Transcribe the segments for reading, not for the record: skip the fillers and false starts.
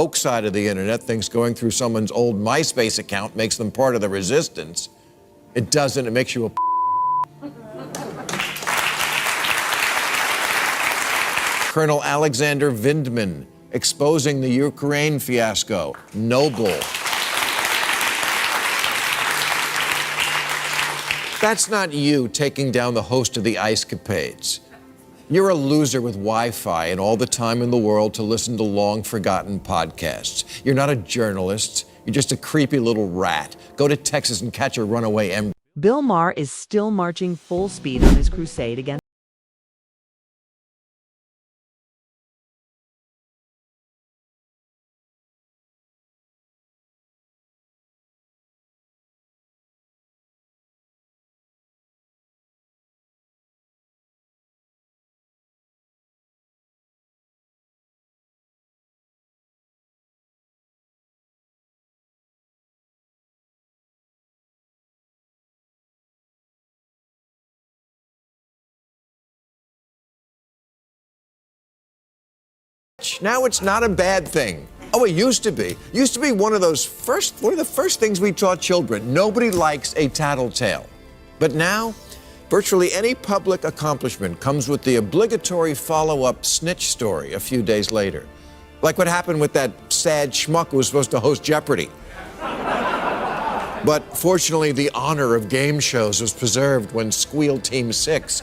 woke side of the internet thinks going through someone's old MySpace account makes them part of the resistance. It doesn't. It makes you a Colonel Alexander Vindman exposing the Ukraine fiasco. Noble. That's not you taking down the host of the Ice Capades. You're a loser with Wi-Fi and all the time in the world to listen to long-forgotten podcasts. You're not a journalist. You're just a creepy little rat. Go to Texas and catch a runaway embryo. Bill Maher is still marching full speed on his crusade against Now it's not a bad thing. Oh, it used to be. It used to be one of the first things we taught children. Nobody likes a tattletale. But now, virtually any public accomplishment comes with the obligatory follow-up snitch story a few days later. Like what happened with that sad schmuck who was supposed to host Jeopardy. But fortunately, the honor of game shows was preserved when Squeal Team 6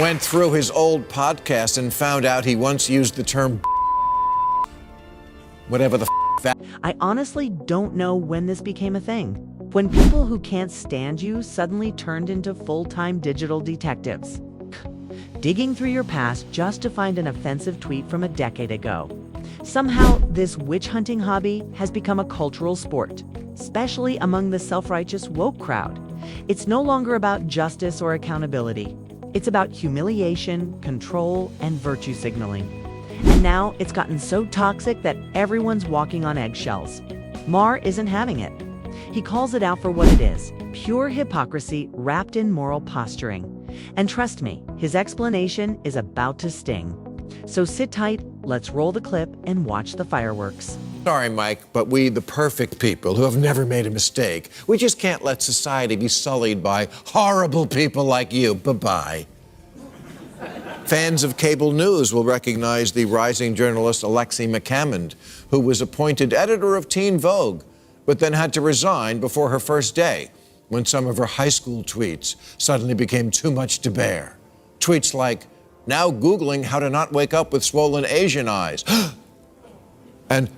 went through his old podcast and found out he once used the term whatever the that. I honestly don't know when this became a thing. When people who can't stand you suddenly turned into full-time digital detectives. Digging through your past just to find an offensive tweet from a decade ago. Somehow, this witch-hunting hobby has become a cultural sport, especially among the self-righteous woke crowd. It's no longer about justice or accountability. It's about humiliation, control, and virtue signaling. And now it's gotten so toxic that everyone's walking on eggshells. Maher isn't having it. He calls it out for what it is, pure hypocrisy wrapped in moral posturing. And trust me, his explanation is about to sting. So sit tight, let's roll the clip and watch the fireworks. Sorry, Mike, but we, the perfect people who have never made a mistake, we just can't let society be sullied by horrible people like you. Bye-bye. Fans of cable news will recognize the rising journalist Alexi McCammond, who was appointed editor of Teen Vogue, but then had to resign before her first day when some of her high school tweets suddenly became too much to bear. Tweets like, now Googling how to not wake up with swollen Asian eyes. And,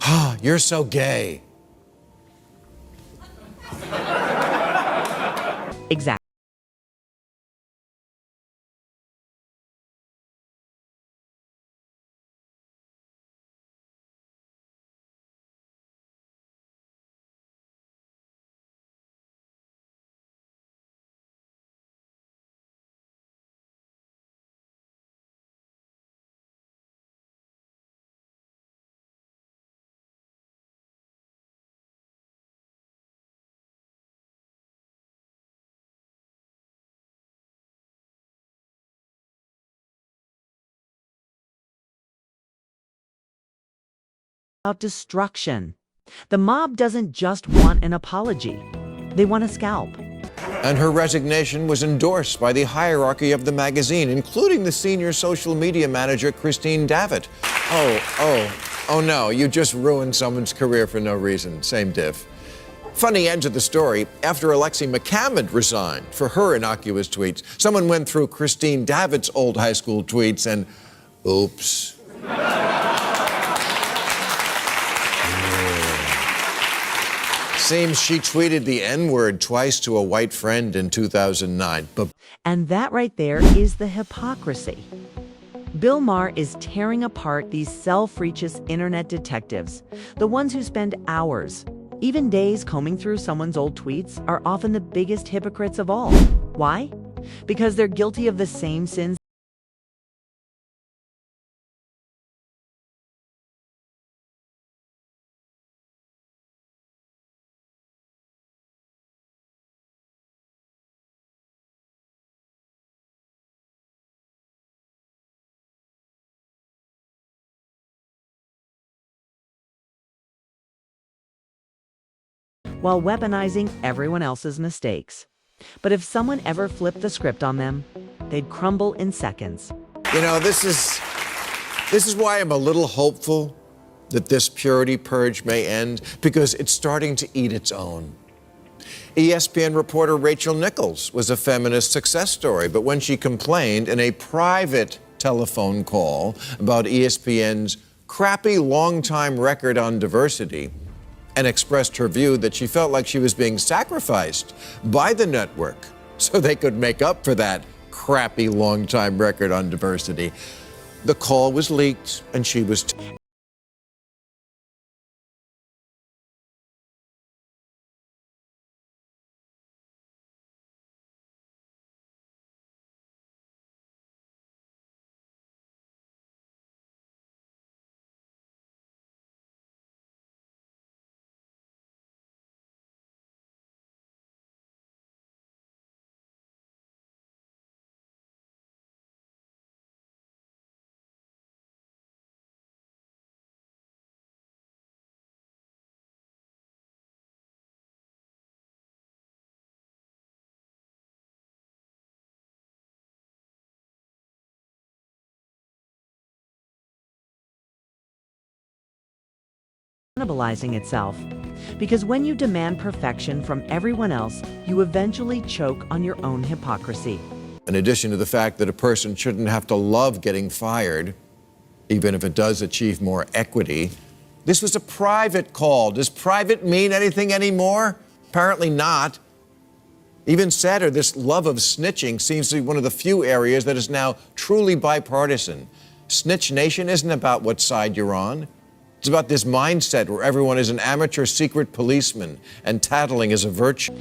you're so gay. Exactly. About destruction. The mob doesn't just want an apology. They want a scalp. And her resignation was endorsed by the hierarchy of the magazine, including the senior social media manager, Christine Davitt. Oh no, you just ruined someone's career for no reason. Same diff. Funny end to the story, after Alexi McCammond resigned for her innocuous tweets, someone went through Christine Davitt's old high school tweets and, oops. Seems she tweeted the N-word twice to a white friend in 2009. And that right there is the hypocrisy. Bill Maher is tearing apart these self-righteous internet detectives, the ones who spend hours, even days combing through someone's old tweets are often the biggest hypocrites of all. Why? Because they're guilty of the same sins while weaponizing everyone else's mistakes. But if someone ever flipped the script on them, they'd crumble in seconds. You know, this is why I'm a little hopeful that this purity purge may end, because it's starting to eat its own. ESPN reporter Rachel Nichols was a feminist success story, but when she complained in a private telephone call about ESPN's crappy long-time record on diversity and expressed her view that she felt like she was being sacrificed by the network so they could make up for that crappy long-time record on diversity, the call was leaked and she was Cannibalizing itself. Because when you demand perfection from everyone else, you eventually choke on your own hypocrisy. in addition to the fact that a person shouldn't have to love getting fired, even if it does achieve more equity, this was a private call. Does private mean anything anymore? Apparently not. Even sadder, this love of snitching seems to be one of the few areas that is now truly bipartisan. Snitch Nation isn't about what side you're on. It's about this mindset where everyone is an amateur secret policeman and tattling is a virtue.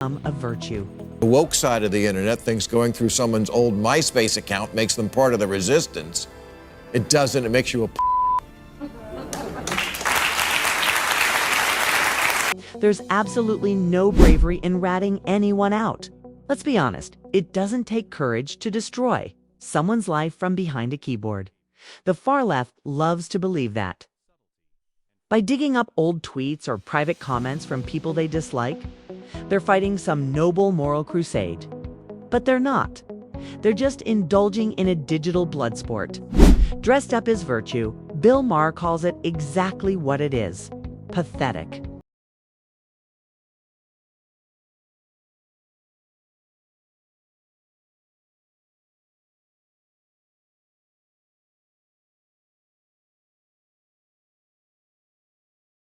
Of virtue. The woke side of the internet thinks going through someone's old MySpace account makes them part of the resistance. It doesn't. It makes you a There's absolutely no bravery in ratting anyone out. Let's be honest, it doesn't take courage to destroy someone's life from behind a keyboard. The far left loves to believe that. By digging up old tweets or private comments from people they dislike, they're fighting some noble moral crusade. But they're not. They're just indulging in a digital blood sport. Dressed up as virtue, Bill Maher calls it exactly what it is: pathetic.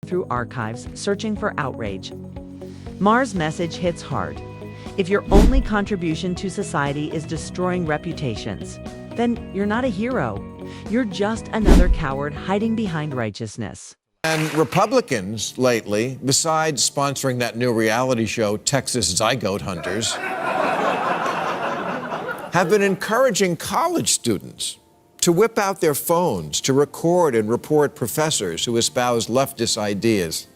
Through archives, searching for outrage. Maher's message hits hard. If your only contribution to society is destroying reputations, then you're not a hero. You're just another coward hiding behind righteousness. And Republicans lately, besides sponsoring that new reality show, Texas Zygote Hunters, have been encouraging college students to whip out their phones to record and report professors who espouse leftist ideas.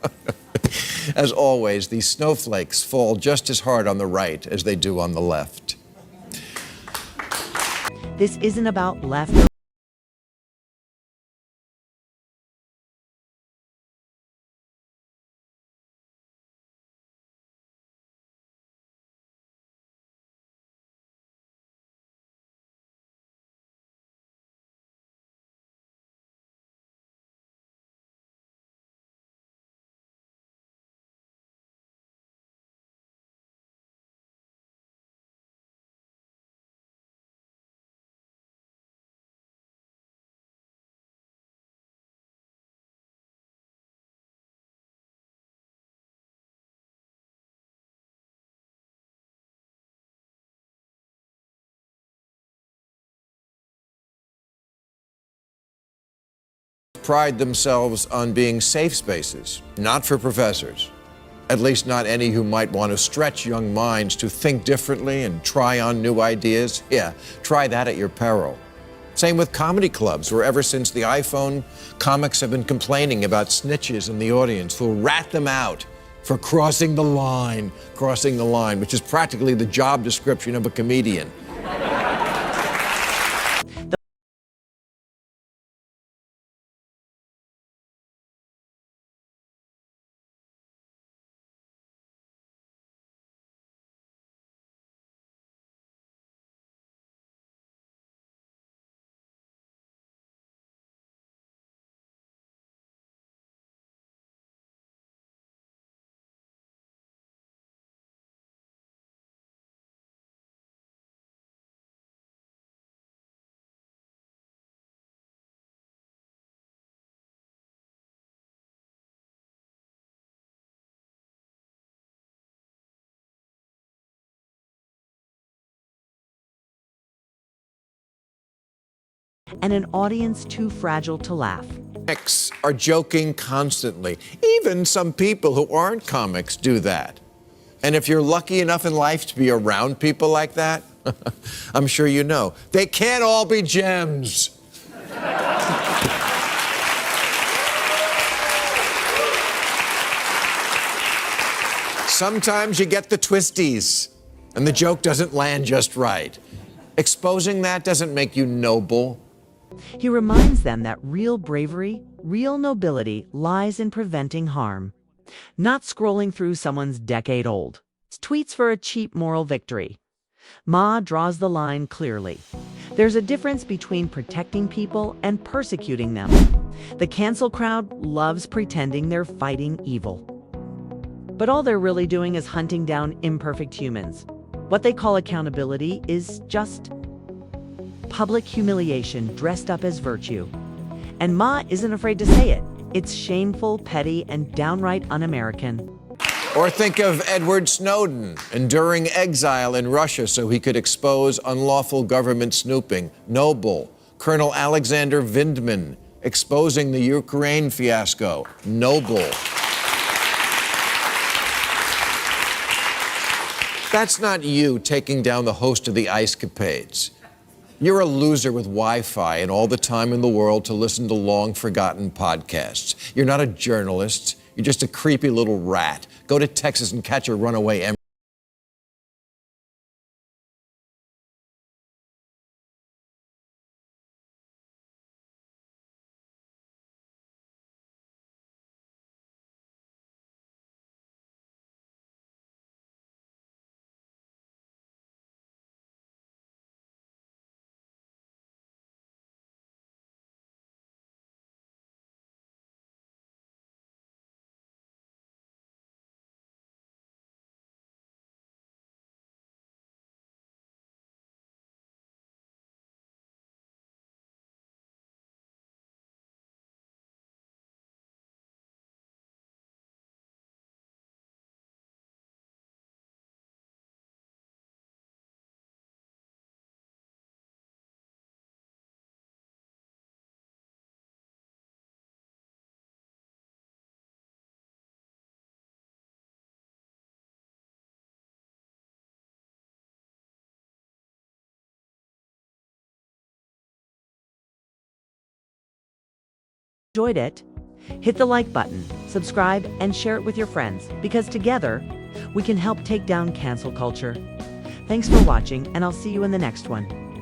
As always, these snowflakes fall just as hard on the right as they do on the left. This isn't about left or pride themselves on being safe spaces, not for professors. At least not any who might want to stretch young minds to think differently and try on new ideas. Yeah, try that at your peril. Same with comedy clubs, where ever since the iPhone, comics have been complaining about snitches in the audience who'll rat them out for crossing the line, which is practically the job description of a comedian. And an audience too fragile to laugh. Comics are joking constantly. Even some people who aren't comics do that. And if you're lucky enough in life to be around people like that, I'm sure you know, they can't all be gems. Sometimes you get the twisties, and the joke doesn't land just right. Exposing that doesn't make you noble. He reminds them that real bravery, real nobility lies in preventing harm, not scrolling through someone's decade-old tweets for a cheap moral victory. Ma draws the line clearly. There's a difference between protecting people and persecuting them. The cancel crowd loves pretending they're fighting evil. But all they're really doing is hunting down imperfect humans. What they call accountability is just public humiliation dressed up as virtue. And Ma isn't afraid to say it. It's shameful, petty, and downright un-American. Or think of Edward Snowden enduring exile in Russia so he could expose unlawful government snooping. Noble. Colonel Alexander Vindman exposing the Ukraine fiasco. Noble. That's not you taking down the host of the Ice-capades. You're a loser with Wi-Fi and all the time in the world to listen to long-forgotten podcasts. You're not a journalist. You're just a creepy little rat. Go to Texas and catch a runaway emerald. Enjoyed it? Hit the like button, subscribe, and share it with your friends, because together, we can help take down cancel culture. Thanks for watching, and I'll see you in the next one.